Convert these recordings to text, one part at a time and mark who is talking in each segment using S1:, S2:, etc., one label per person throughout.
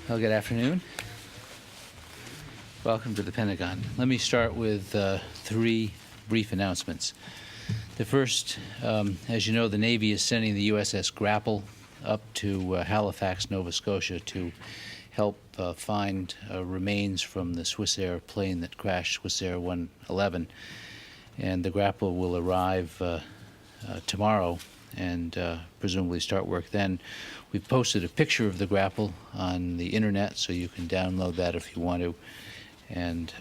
S1: Well, good afternoon. Welcome to the Pentagon. Let me start with three brief announcements. The first, as you know, the Navy is sending the USS GRAPPLE up to Halifax, Nova Scotia to help find remains from the SwissAir plane that crashed, SwissAir 111. And the GRAPPLE will arrive tomorrow and presumably start work then. We've posted a picture of the GRAPPLE on the internet, so you can download that if you want to. And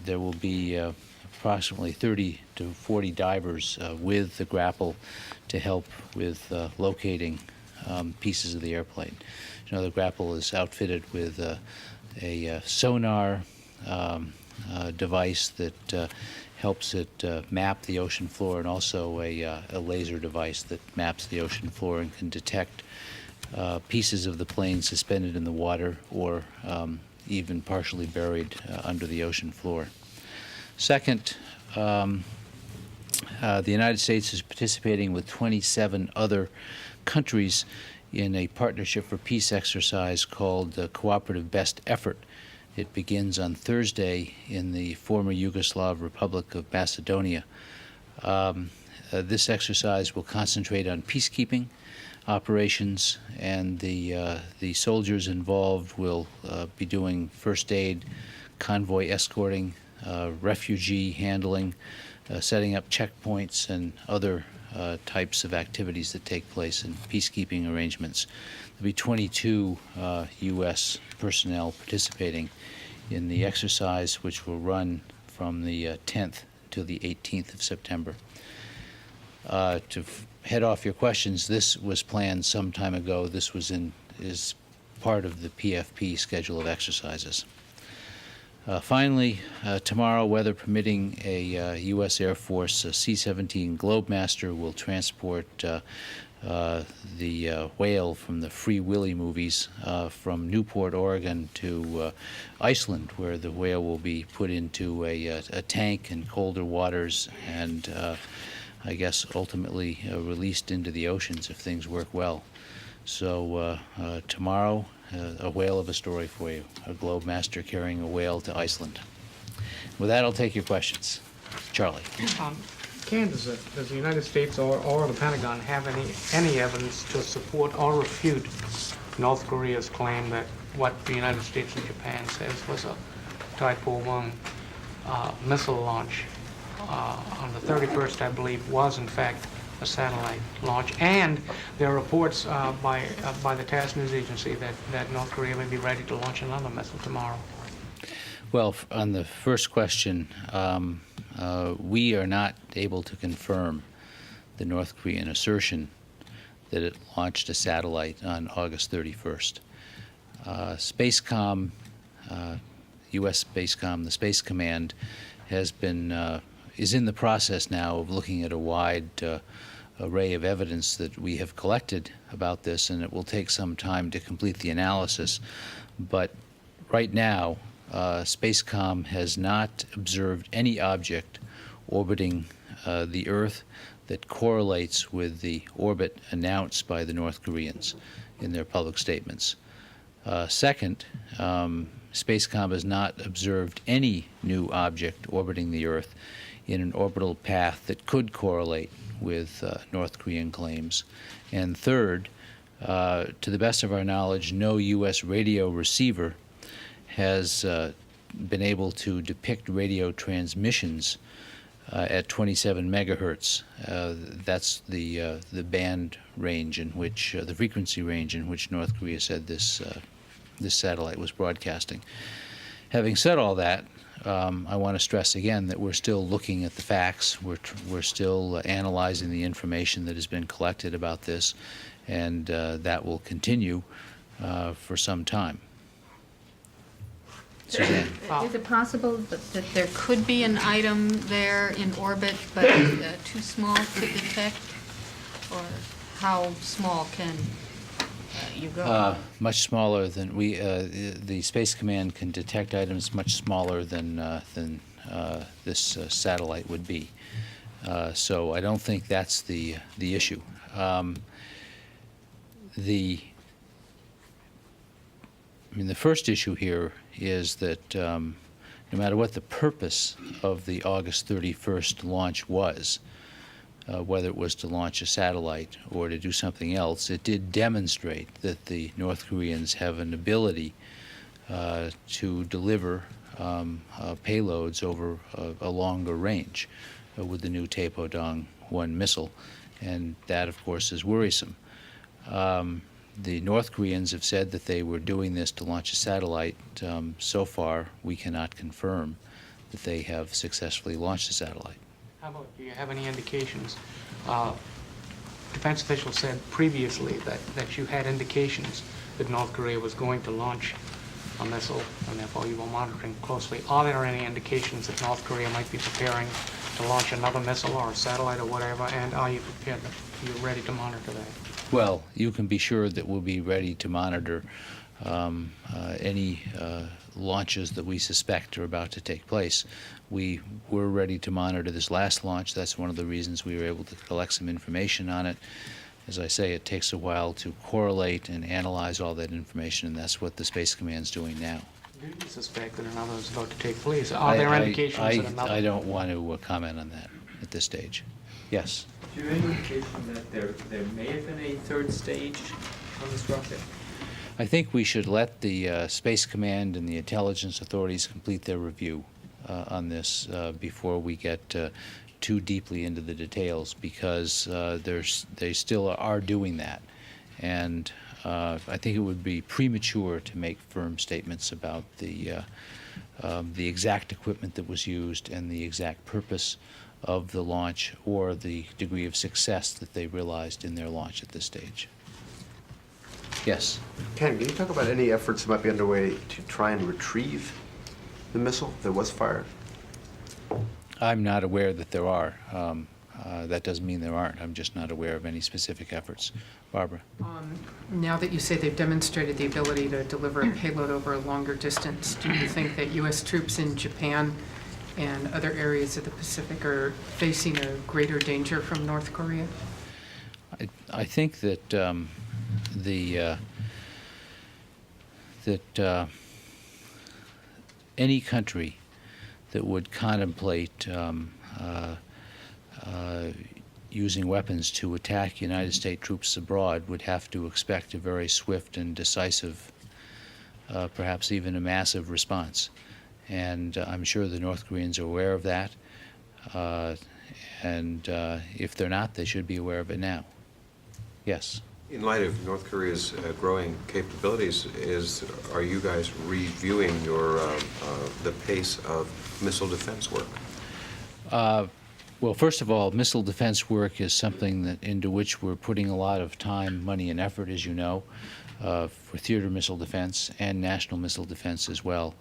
S1: there will be approximately 30 to 40 divers with the GRAPPLE to help with locating pieces of the airplane. You know, the GRAPPLE is outfitted with a sonar device that helps it map the ocean floor, and also a laser device that maps the ocean floor and can detect pieces of the plane suspended in the water or even partially buried under the ocean floor. Second, the United States is participating with 27 other countries in a Partnership for Peace exercise called the Cooperative Best Effort. It begins on Thursday in the former Yugoslav Republic of Macedonia. This exercise will concentrate on peacekeeping operations, and the soldiers involved will be doing first aid, convoy escorting, refugee handling, setting up checkpoints, and other types of activities that take place in peacekeeping arrangements. There'll be 22 U.S. personnel participating in the exercise, which will run from the 10th to the 18th of September. To head off your questions, this was planned some time ago. This is part of the PFP schedule of exercises. Finally, tomorrow, weather permitting, a U.S. Air Force C-17 Globemaster will transport the whale from the Free Willy movies from Newport, Oregon to Iceland, where the whale will be put into a tank in colder waters and I guess ultimately released into the oceans if things work well. So tomorrow, a whale of a story for you, a Globemaster carrying a whale to Iceland. With that, I'll take your questions. Charlie.
S2: Ken, does the United States or the Pentagon have any evidence to support or refute North Korea's claim that what the United States and Japan says was a Type 01 missile launch on the 31st, I believe, was in fact a satellite launch? And there are reports by the TASS news agency that North Korea may be ready to launch another missile tomorrow.
S1: Well, on the first question, we are not able to confirm the North Korean assertion that it launched a satellite on August 31st. Spacecom, U.S. Spacecom, the Space Command, is in the process now of looking at a wide array of evidence that we have collected about this, and it will take some time to complete the analysis. But right now, Spacecom has not observed any object orbiting the Earth that correlates with the orbit announced by the North Koreans in their public statements. Second, Spacecom has not observed any new object orbiting the Earth in an orbital path that could correlate with North Korean claims. And third, to the best of our knowledge, no U.S. radio receiver has been able to depict radio transmissions at 27 megahertz. That's the band range in which, the frequency range in which North Korea said this satellite was broadcasting. Having said all that, I want to stress again that we're still looking at the facts. We're still analyzing the information that has been collected about this, and that will continue for some time. Suzanne.
S3: Is it possible that there could be an item there in orbit, but too small to detect? Or how small can you go?
S1: Much smaller than the Space Command can detect items much smaller than this satellite would be. So I don't think that's the issue. The mean, the first issue here is that no matter what the purpose of the August 31st launch was, whether it was to launch a satellite or to do something else, it did demonstrate that the North Koreans have an ability to deliver payloads over a longer range with the new Taepodong-1 missile, and that, of course, is worrisome. The North Koreans have said that they were doing this to launch a satellite. So far, we cannot confirm that they have successfully launched a satellite.
S2: How about, do you have any indications? Defense officials said previously that you had indications that North Korea was going to launch a missile, and therefore you were monitoring closely. Are there any indications that North Korea might be preparing to launch another missile or a satellite or whatever, and are you prepared, are you ready to monitor that?
S1: Well, you can be sure that we'll be ready to monitor any launches that we suspect are about to take place. We were ready to monitor this last launch. That's one of the reasons we were able to collect some information on it. As I say, it takes a while to correlate and analyze all that information, and that's what the Space Command's doing now.
S2: Do you suspect that another is about to take place? Are there indications that another...
S1: I don't want to comment on that at this stage. Yes?
S4: Do you have any indication that there may have been a third stage on this rocket?
S1: I think we should let the Space Command and the intelligence authorities complete their review on this before we get too deeply into the details, because they still are doing that. And I think it would be premature to make firm statements about the exact equipment that was used and the exact purpose of the launch or the degree of success that they realized in their launch at this stage. Yes?
S5: Ken, can you talk about any efforts that might be underway to try and retrieve the missile that was fired?
S1: I'm not aware that there are. That doesn't mean there aren't. I'm just not aware of any specific efforts. Barbara?
S6: Now that you say they've demonstrated the ability to deliver a payload over a longer distance, do you think that U.S. troops in Japan and other areas of the Pacific are facing a greater danger from North Korea?
S1: I think that any country that would contemplate using weapons to attack United States troops abroad would have to expect a very swift and decisive, perhaps even a massive response. And I'm sure the North Koreans are aware of that. And if they're not, they should be aware of it now. Yes?
S7: In light of North Korea's growing capabilities, are you guys reviewing the pace of missile defense work?
S1: Well, first of all, missile defense work is something into which we're putting a lot of time, money, and effort, as you know, for theater missile defense and national missile defense as well.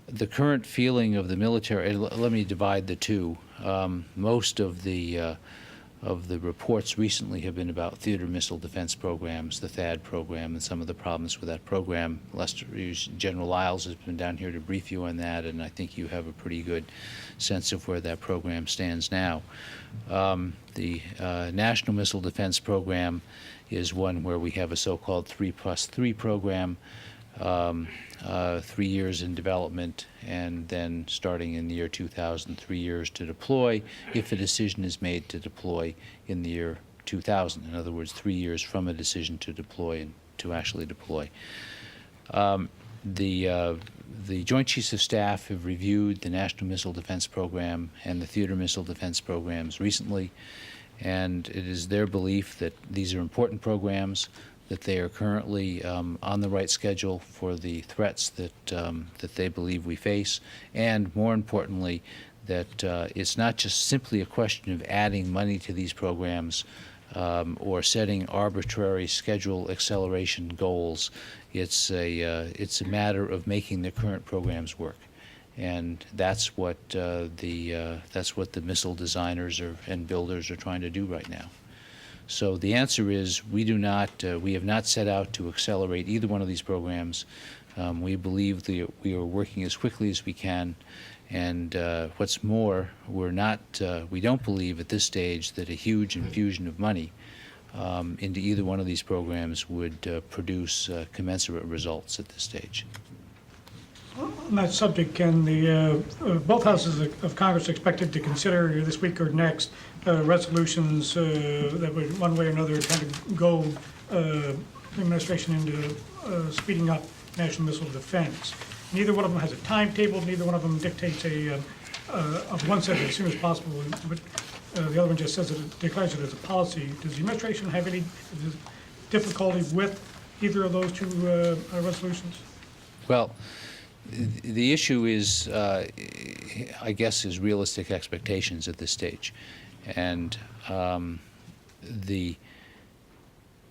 S1: The current feeling of the military, let me divide the two. Most of the reports recently have been about theater missile defense programs, the THAAD program, and some of the problems with that program. General Lyles has been down here to brief you on that, and I think you have a pretty good sense of where that program stands now. The National Missile Defense Program is one where we have a so-called 3+3 program, 3 years in development, and then starting in the year 2000, 3 years to deploy, if a decision is made to deploy in the year 2000. In other words, 3 years from a decision to deploy and to actually deploy. The Joint Chiefs of Staff have reviewed the National Missile Defense Program and the Theater Missile Defense Programs recently, and it is their belief that these are important programs, that they are currently on the right schedule for the threats that they believe we face, and more importantly, that it's not just simply a question of adding money to these programs or setting arbitrary schedule acceleration goals. It's a matter of making the current programs work, and that's what the missile designers and builders are trying to do right now. So the answer is we have not set out to accelerate either one of these programs. We believe we are working as quickly as we can, and what's more, we don't believe at this stage that a huge infusion of money into either one of these programs would produce commensurate results at this stage.
S8: On that subject, Ken, both houses of Congress are expected to consider this week or next resolutions that would, one way or another, kind of go the administration into speeding up national missile defense. Neither one of them has a timetable. Neither one of them dictates one says as soon as possible, but the other one just says it declares it as a policy. Does the administration have any difficulty with either of those two resolutions?
S1: Well, the issue is, I guess, is realistic expectations at this stage. And the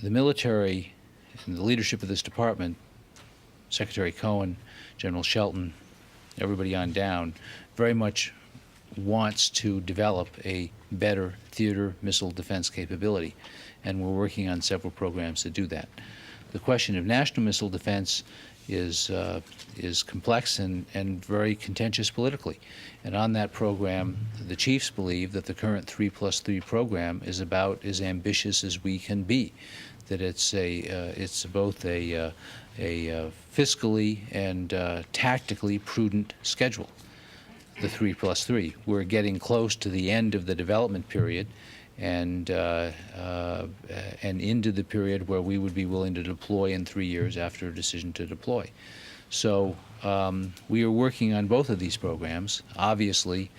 S1: military and the leadership of this department, Secretary Cohen, General Shelton, everybody on down, very much wants to develop a better theater missile defense capability. And we're working on several programs to do that. The question of national missile defense is complex and very contentious politically. And on that program, the chiefs believe that the current 3+3 program is about as ambitious as we can be. That it's both a fiscally and tactically prudent schedule. The 3+3. We're getting close to the end of the development period, and into the period where we would be willing to deploy in 3 years after a decision to deploy. So we are working on both of these programs. Obviously,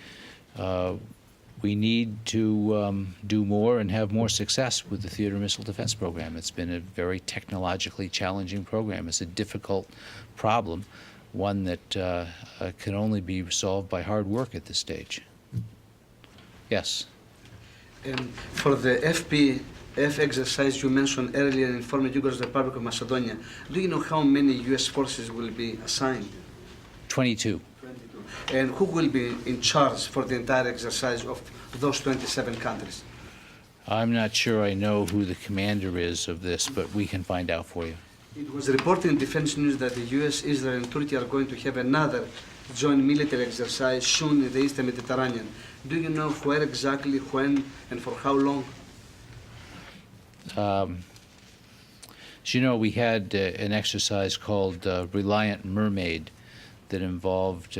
S1: we need to do more and have more success with the theater missile defense program. It's been a very technologically challenging program. It's a difficult problem, one that can only be solved by hard work at this stage. Yes?
S9: For the FPF exercise you mentioned earlier in former Yugoslav Republic of Macedonia, do you know how many U.S. forces will be assigned?
S1: 22.
S9: 22. And who will be in charge for the entire exercise of those 27 countries?
S1: I'm not sure I know who the commander is of this, but we can find out for you.
S9: It was reported in Defense News that the U.S., Israel, and Turkey are going to have another joint military exercise soon in the Eastern Mediterranean. Do you know where exactly, when, and for how long?
S1: As you know, we had an exercise called Reliant Mermaid that involved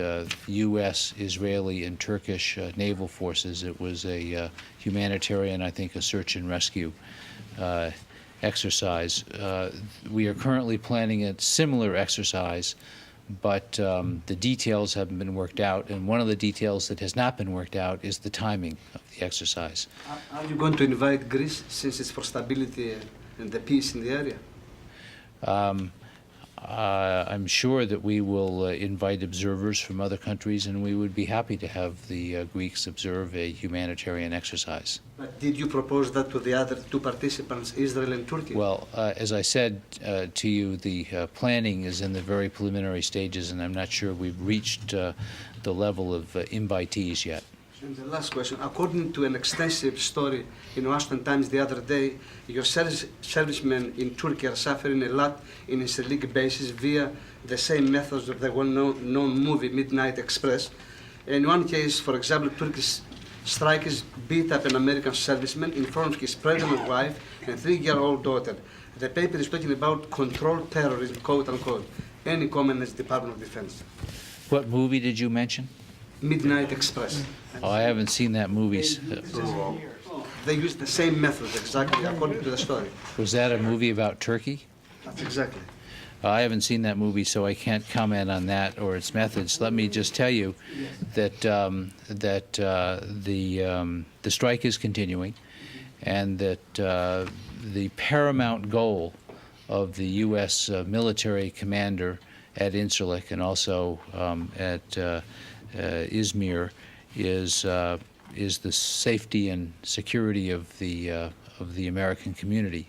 S1: U.S., Israeli, and Turkish naval forces. It was a humanitarian, I think, a search and rescue exercise. We are currently planning a similar exercise, but the details haven't been worked out, and one of the details that has not been worked out is the timing of the exercise.
S9: Are you going to invite Greece, since it's for stability and the peace in the area?
S1: I'm sure that we will invite observers from other countries, and we would be happy to have the Greeks observe a humanitarian exercise.
S9: But did you propose that to the other two participants, Israel and Turkey?
S1: Well, as I said to you, the planning is in the very preliminary stages, and I'm not sure we've reached the level of invitees yet.
S9: And the last question, according to an extensive story in Washington Times the other day, your servicemen in Turkey are suffering a lot in Israeli bases via the same methods of the well-known movie Midnight Express. In one case, for example, Turkish strikers beat up an American serviceman in front of his pregnant wife and 3-year-old daughter. The paper is talking about controlled terrorism, quote unquote. Any comment as Department of Defense?
S1: What movie did you mention?
S9: Midnight Express.
S1: Oh, I haven't seen that movie.
S9: They use the same methods, exactly, according to the story.
S1: Was that a movie about Turkey?
S9: That's exactly.
S1: I haven't seen that movie, so I can't comment on that or its methods. Let me just tell you that the strike is continuing, and that the paramount goal of the U.S. Military commander at Incirlik and also at Izmir is the safety and security of the American community.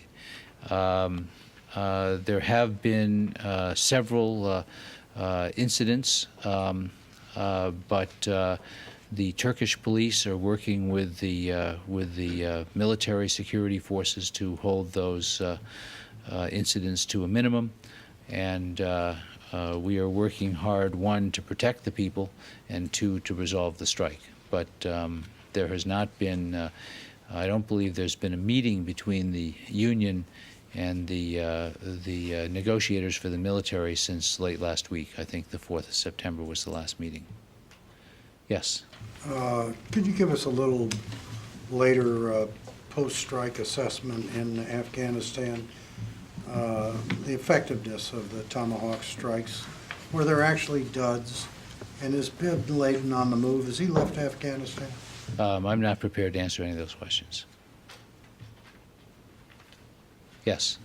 S1: There have been several incidents, but the Turkish police are working with the military security forces to hold those incidents to a minimum, and we are working hard, one, to protect the people, and two, to resolve the strike. But there has not been I don't believe there's been a meeting between the union and the negotiators for the military since late last week. I think the 4th of September was the last meeting. Yes.
S10: Could you give us a little later post-strike assessment in Afghanistan, the effectiveness of the Tomahawk strikes? Were there actually duds? And is Bin Laden on the move? Has he left Afghanistan?
S1: I'm not prepared to answer any of those questions. Yes.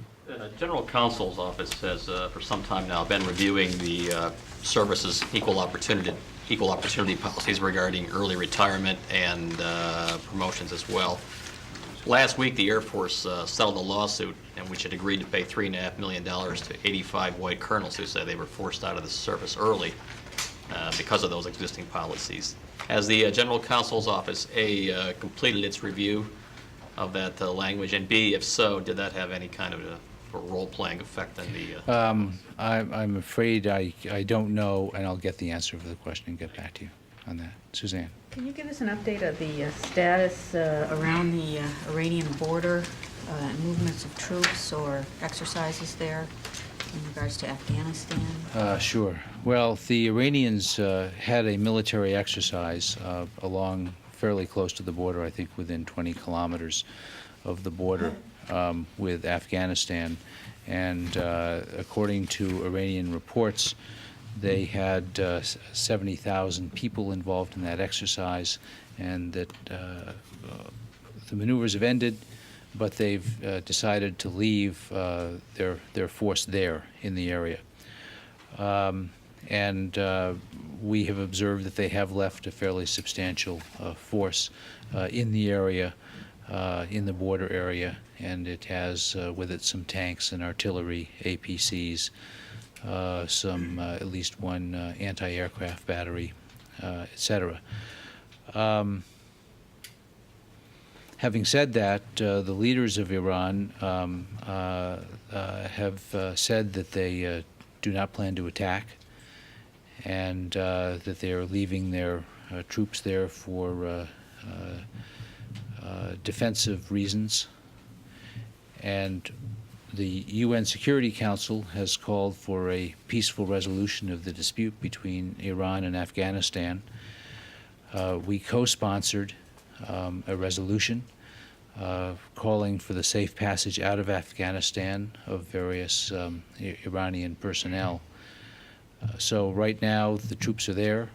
S11: General Counsel's office has, for some time now, been reviewing the service's equal opportunity policies regarding early retirement and promotions as well. Last week, the Air Force settled a lawsuit in which it agreed to pay $3.5 million to 85 white colonels who said they were forced out of the service early because of those existing policies. Has the General Counsel's office, A, completed its review of that language, and B, if so, did that have any kind of a role-playing effect on the...
S1: I'm afraid I don't know, and I'll get the answer for the question and get back to you on that. Suzanne.
S3: Can you give us an update of the status around the Iranian border, movements of troops or exercises there in regards to Afghanistan?
S1: Sure. Well, the Iranians had a military exercise along fairly close to the border, I think within 20 kilometers of the border with Afghanistan. And according to Iranian reports, they had 70,000 people involved in that exercise, and that the maneuvers have ended, but they've decided to leave their force there in the area. And we have observed that they have left a fairly substantial force in the area, in the border area, and it has with it some tanks and artillery, APCs, some at least one anti-aircraft battery, etc. Having said that, the leaders of Iran have said that they do not plan to attack, and that they are leaving their troops there for defensive reasons. And the UN Security Council has called for a peaceful resolution of the dispute between Iran and Afghanistan. We co-sponsored a resolution calling for the safe passage out of Afghanistan of various Iranian personnel. So right now the troops are there.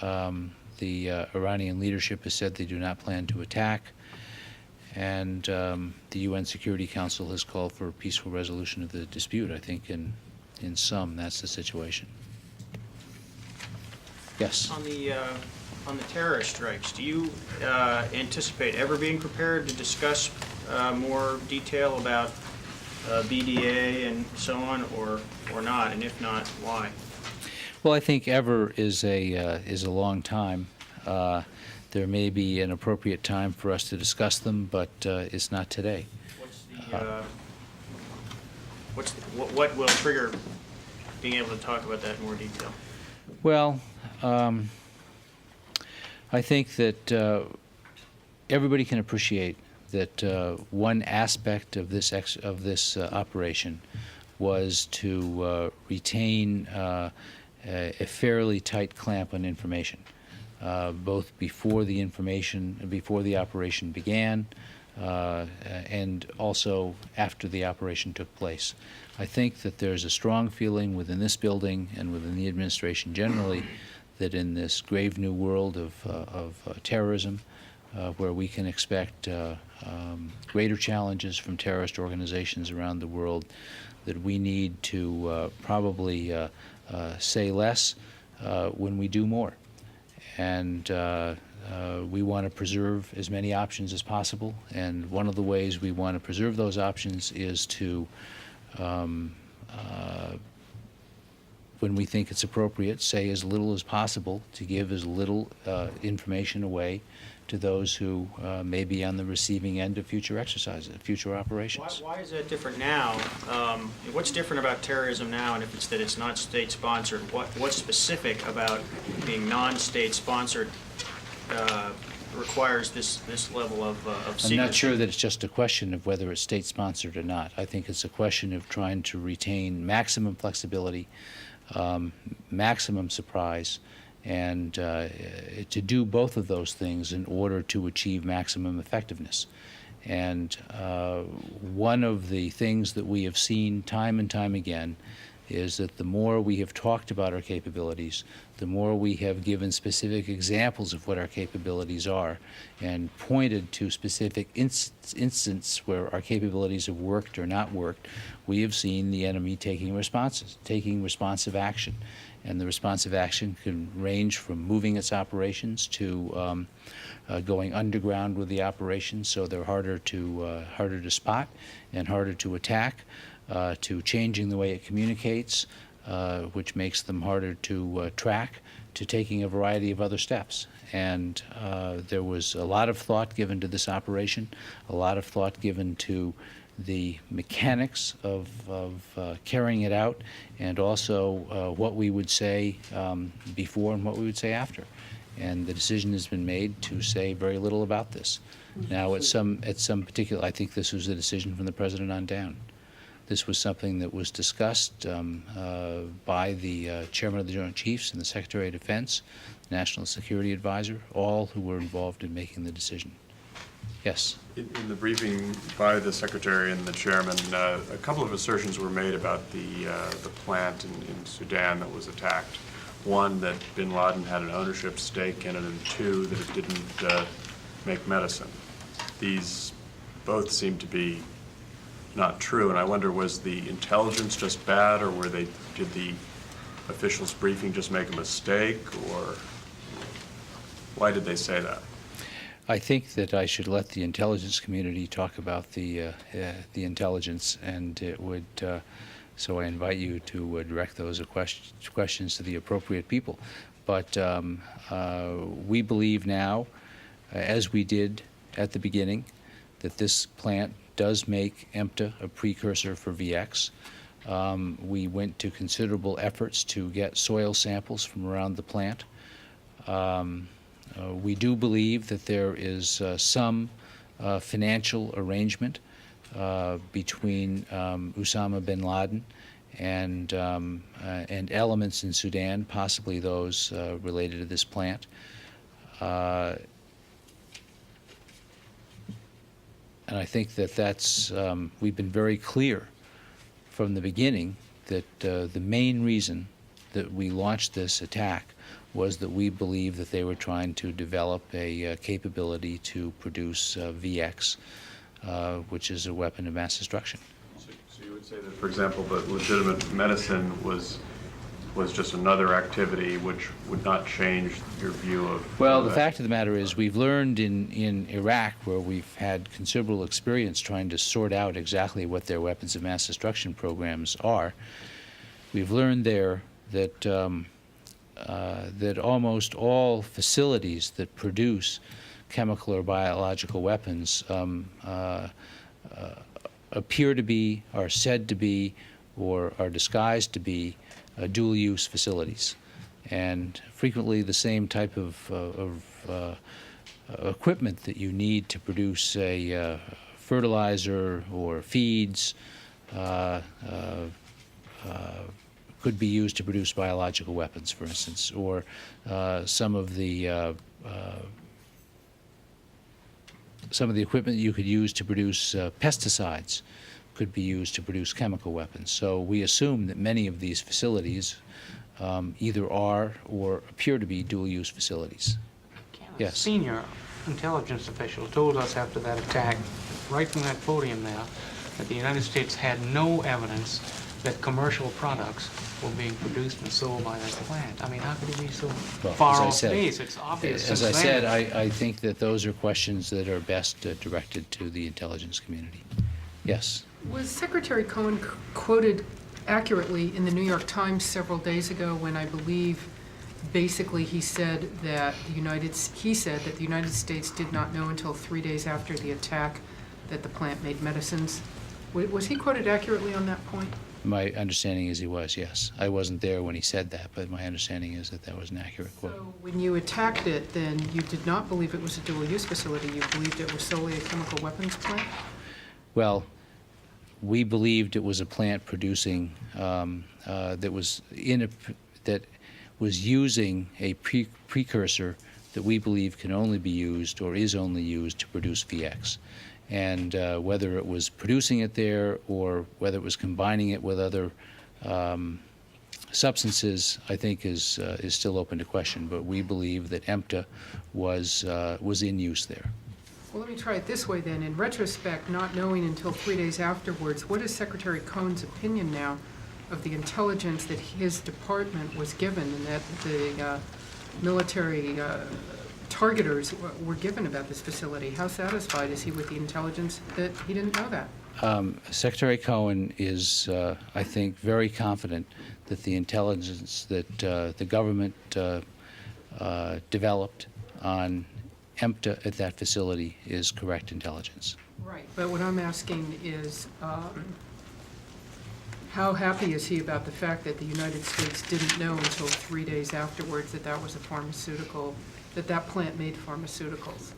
S1: The Iranian leadership has said they do not plan to attack, and the UN Security Council has called for a peaceful resolution of the dispute. I think in sum, that's the situation. Yes?
S12: On the terrorist strikes, do you anticipate ever being prepared to discuss more detail about BDA and so on, or not? And if not, why?
S1: Well, I think ever is a long time. There may be an appropriate time for us to discuss them, but it's not today.
S12: What will trigger being able to talk about that in more detail?
S1: Well, I think that everybody can appreciate that one aspect of this operation was to retain a fairly tight clamp on information, both before the operation began, and also after the operation took place. I think that there's a strong feeling within this building and within the administration generally that in this grave new world of terrorism, where we can expect greater challenges from terrorist organizations around the world, that we need to probably say less when we do more. And we want to preserve as many options as possible, and one of the ways we want to preserve those options is to, when we think it's appropriate, say as little as possible, to give as little information away to those who may be on the receiving end of future exercises, future operations.
S12: Why is that different now? What's different about terrorism now, and if it's that it's not state-sponsored, what's specific about being non-state-sponsored requires this level of secrecy.
S1: I'm not sure that it's just a question of whether it's state-sponsored or not. I think it's a question of trying to retain maximum flexibility, maximum surprise, and to do both of those things in order to achieve maximum effectiveness. And one of the things that we have seen time and time again is that the more we have talked about our capabilities, the more we have given specific examples of what our capabilities are and pointed to specific instances where our capabilities have worked or not worked, we have seen the enemy taking responsive action. And the responsive action can range from moving its operations to going underground with the operations, so they're harder to spot and harder to attack, to changing the way it communicates, which makes them harder to track, to taking a variety of other steps. And there was a lot of thought given to this operation, a lot of thought given to the mechanics of carrying it out, and also what we would say before and what we would say after. And the decision has been made to say very little about this. Now, at some particular, I think this was a decision from the President on down. This was something that was discussed by the Chairman of the Joint Chiefs and the Secretary of Defense, National Security Advisor, all who were involved in making the decision. Yes?
S13: In the briefing by the Secretary and the Chairman, a couple of assertions were made about the plant in Sudan that was attacked. One, that bin Laden had an ownership stake in it, and two, that it didn't make medicine. These both seem to be not true, and I wonder, was the intelligence just bad, or did the officials' briefing just make a mistake, or why did they say that?
S1: I think that I should let the intelligence community talk about the intelligence, and it would. So I invite you to direct those questions to the appropriate people. But we believe now, as we did at the beginning, that this plant does make EMTA a precursor for VX. We went to considerable efforts to get soil samples from around the plant. We do believe that there is some financial arrangement between Osama bin Laden and elements in Sudan, possibly those related to this plant. And I think that that's, we've been very clear from the beginning that the main reason that we launched this attack was that we believe that they were trying to develop a capability to produce VX, which is a weapon of mass destruction.
S13: So you would say that, for example, that legitimate medicine was just another activity which would not change your view of...
S1: Well, the fact of the matter is we've learned in Iraq, where we've had considerable experience trying to sort out exactly what their weapons of mass destruction programs are, we've learned there that that almost all facilities that produce chemical or biological weapons appear to be, are said to be, or are disguised to be dual-use facilities. And frequently the same type of equipment that you need to produce a fertilizer or feeds could be used to produce biological weapons, for instance, or some of the equipment you could use to produce pesticides could be used to produce chemical weapons. So we assume that many of these facilities either are or appear to be dual-use facilities. Yes.
S2: Senior intelligence official told us after that attack, right from that podium there, that the United States had no evidence that commercial products were being produced and sold by that plant. I mean, how could it be so far off base? It's obvious.
S1: As I said, I think that those are questions that are best directed to the intelligence community. Yes?
S6: Was Secretary Cohen quoted accurately in the New York Times several days ago when I believe basically he said that the United States did not know until 3 days after the attack that the plant made medicines? Was he quoted accurately on that point?
S1: My understanding is he was, yes. I wasn't there when he said that, but my understanding is that that was an accurate quote.
S6: So when you attacked it, then you did not believe it was a dual-use facility. You believed it was solely a chemical weapons plant?
S1: Well, we believed it was a plant producing that was using a precursor that we believe can only be used or is only used to produce VX. And whether it was producing it there or whether it was combining it with other substances, I think is still open to question. But we believe that EMTA was in use there.
S6: Well, let me try it this way then. In retrospect, not knowing until 3 days afterwards, what is Secretary Cohn's opinion now of the intelligence that his department was given and that the military targeters were given about this facility? How satisfied is he with the intelligence that he didn't know that?
S1: Secretary Cohen is, I think, very confident that the intelligence that the government developed on EMTA at that facility is correct intelligence.
S6: Right, but what I'm asking is, how happy is he about the fact that the United States didn't know until 3 days afterwards that that was a pharmaceutical, that plant made pharmaceuticals?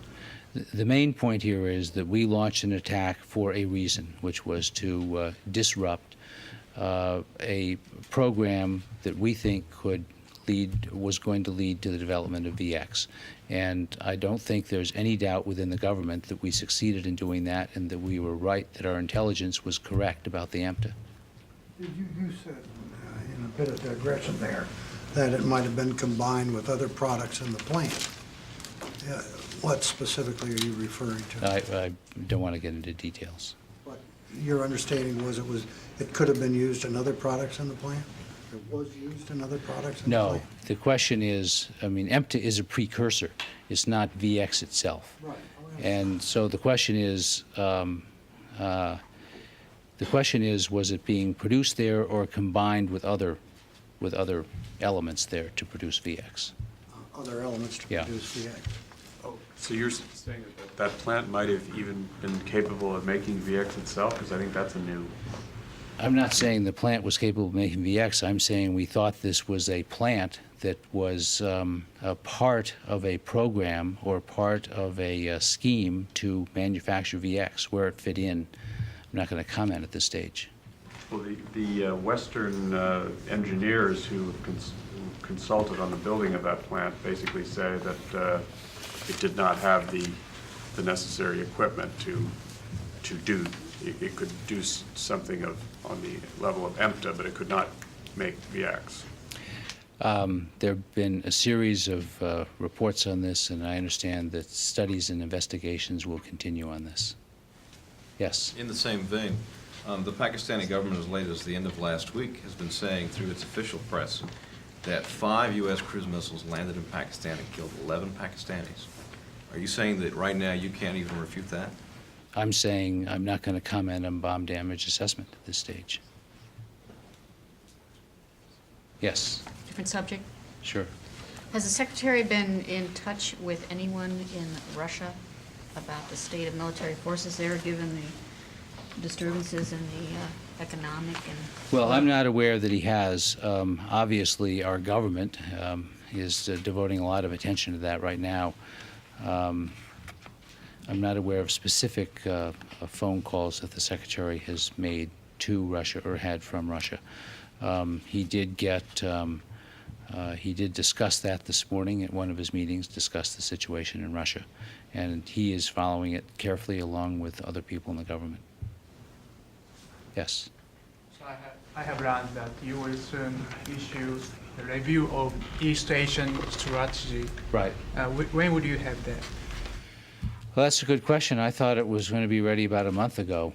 S1: The main point here is that we launched an attack for a reason, which was to disrupt a program that we think was going to lead to the development of VX. And I don't think there's any doubt within the government that we succeeded in doing that and that we were right, that our intelligence was correct about the EMTA.
S10: You said, in a bit of digression there, that it might have been combined with other products in the plant. What specifically are you referring to?
S1: I don't want to get into details.
S10: But your understanding was it could have been used in other products in the plant? It was used in other products in the
S1: No,
S10: plant?
S1: the question is, I mean, EMTA is a precursor. It's not VX itself.
S10: Right.
S1: And so the question is, was it being produced there or combined with other elements there to produce VX?
S10: Other elements to
S1: Yeah.
S10: produce VX.
S13: Oh, so you're saying that plant might have even been capable of making VX itself? Because I think that's a new...
S1: I'm not saying the plant was capable of making VX. I'm saying we thought this was a plant that was a part of a program or part of a scheme to manufacture VX. Where it fit in, I'm not going to comment at this stage.
S13: Well, the Western engineers who consulted on the building of that plant basically say that it did not have the necessary equipment to do. It could do something on the level of EMTA, but it could not make VX.
S1: There have been a series of reports on this, and I understand that studies and investigations will continue on this. Yes?
S14: In the same vein, the Pakistani government, as late as the end of last week, has been saying through its official press that 5 U.S. cruise missiles landed in Pakistan and killed 11 Pakistanis. Are you saying that right now you can't even refute that?
S1: I'm saying I'm not going to comment on bomb damage assessment at this stage. Yes?
S3: Different subject.
S1: Sure.
S3: Has the Secretary been in touch with anyone in Russia about the state of military forces there, given the disturbances in the economic and...
S1: Well, I'm not aware that he has. Obviously, our government is devoting a lot of attention to that right now. I'm not aware of specific phone calls that the Secretary has made to Russia or had from Russia. He did discuss that this morning at one of his meetings, discuss the situation in Russia, and he is following it carefully along with other people in the government. Yes?
S15: So I have learned that you will soon issue a review of East Asian strategy.
S1: Right.
S15: When would you have that?
S1: Well, that's a good question. I thought it was going to be ready about a month ago.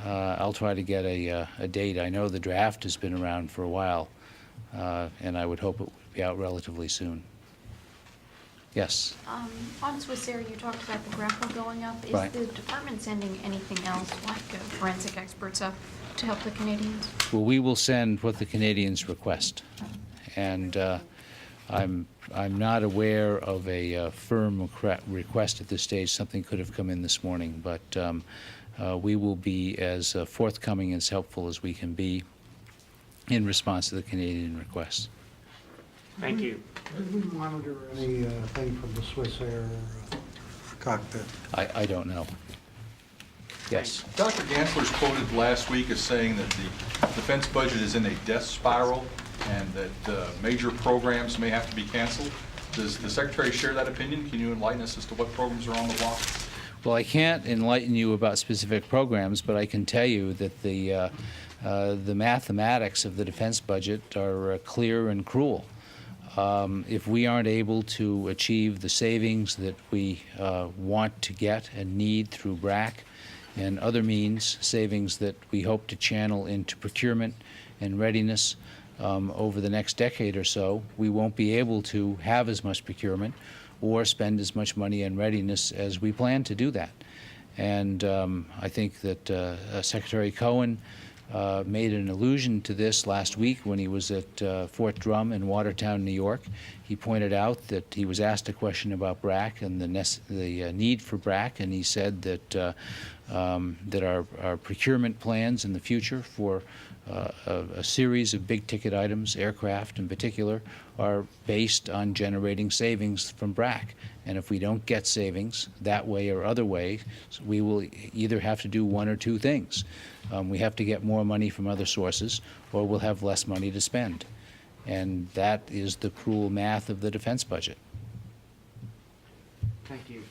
S1: I'll try to get a date. I know the draft has been around for a while, and I would hope it would be out relatively soon. Yes?
S16: On SwissAir, you talked about the grapple going up. Is
S1: Right.
S16: the department sending anything else, like forensic experts up, to help the Canadians?
S1: Well, we will send what the Canadians request, and I'm not aware of a firm request at this stage. Something could have come in this morning, but we will be as forthcoming and as helpful as we can be in response to the Canadian request.
S2: Thank you.
S10: Did we monitor anything from the SwissAir cockpit?
S1: I don't know. Yes.
S17: Dr. Gansler's quoted last week as saying that the defense budget is in a death spiral and that major programs may have to be canceled. Does the Secretary share that opinion? Can you enlighten us as to what programs are on the block?
S1: Well, I can't enlighten you about specific programs, but I can tell you that the mathematics of the defense budget are clear and cruel. If we aren't able to achieve the savings that we want to get and need through BRAC and other means, savings that we hope to channel into procurement and readiness over the next decade or so, we won't be able to have as much procurement or spend as much money on readiness as we plan to do that. And I think that Secretary Cohen made an allusion to this last week when he was at Fort Drum in Watertown, New York. He pointed out that he was asked a question about BRAC and the need for BRAC, and he said that our procurement plans in the future for a series of big-ticket items, aircraft in particular, are based on generating savings from BRAC. And if we don't get savings that way or other way, we will either have to do one or two things. We have to get more money from other sources, or we'll have less money to spend. And that is the cruel math of the defense budget.
S2: Thank you.